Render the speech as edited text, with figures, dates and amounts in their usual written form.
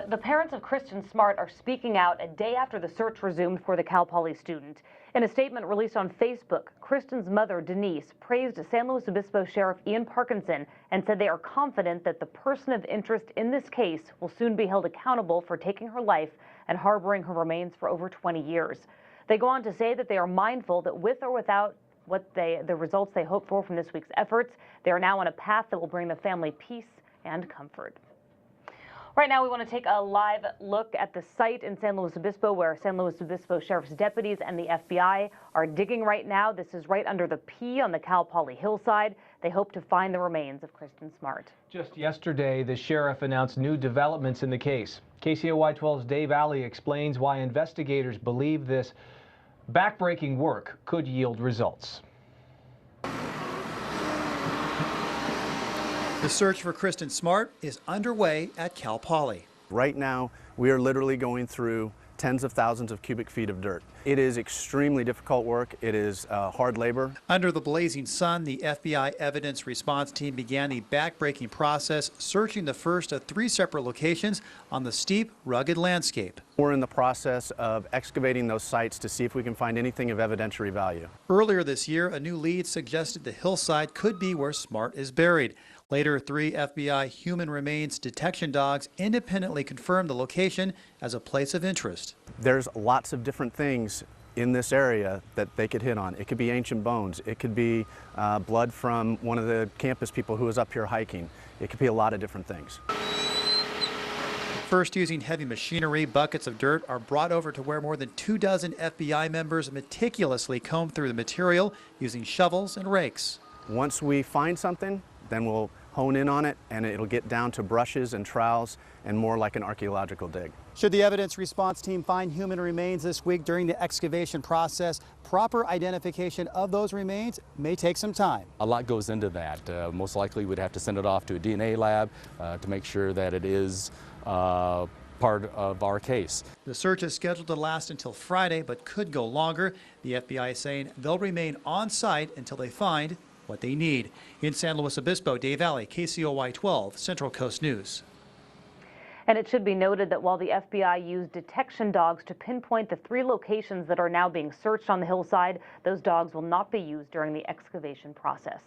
The parents of Kristin Smart are speaking out a day after the search resumed for the Cal Poly student. In a statement released on Facebook, Kristin's mother, Denise, praised San Luis Obispo Sheriff Ian Parkinson and said they are confident that the person of interest in this case will soon be held accountable for taking her life and harboring her remains for over 20 years. They go on to say that they are mindful that with or without the results they hope for from this week's efforts, they are now on a path that will bring the family peace and comfort. Right now, we want to take a live look at the site in San Luis Obispo where San Luis Obispo Sheriff's deputies and the FBI are digging right now. This is right under the P on the Cal Poly hillside. They hope to find the remains of Kristin Smart. Just yesterday, the sheriff announced new developments in the case. KCOY 12's Dave Alley explains why investigators believe this backbreaking work could yield results. The search for Kristin Smart is underway at Cal Poly. Right now, we are literally going through tens of thousands of cubic feet of dirt. It is extremely difficult work. It is hard labor. Under the blazing sun, the FBI evidence response team began the backbreaking process, searching the first of 3 separate locations on the steep, rugged landscape. We're in the process of excavating those sites to see if we can find anything of evidentiary value. Earlier this year, a new lead suggested the hillside could be where Smart is buried. Later, 3 FBI human remains detection dogs independently confirmed the location as a place of interest. There's lots of different things in this area that they could hit on. It could be ancient bones. It could be blood from one of the campus people who was up here hiking. It could be a lot of different things. First, using heavy machinery, buckets of dirt are brought over to where more than 24 FBI members meticulously comb through the material using shovels and rakes. Once we find something, then we'll hone in on it, and it'll get down to brushes and trowels and more like an archaeological dig. Should the evidence response team find human remains this week during the excavation process, proper identification of those remains may take some time. A lot goes into that. Most likely we'd have to send it off to a DNA lab to make sure that it is part of our case. The search is scheduled to last until Friday, but could go longer. The FBI is saying they'll remain on site until they find what they need. In San Luis Obispo, Dave Alley, KCOY 12, Central Coast News. And it should be noted that while the FBI used detection dogs to pinpoint the 3 locations that are now being searched on the hillside, those dogs will not be used during the excavation process.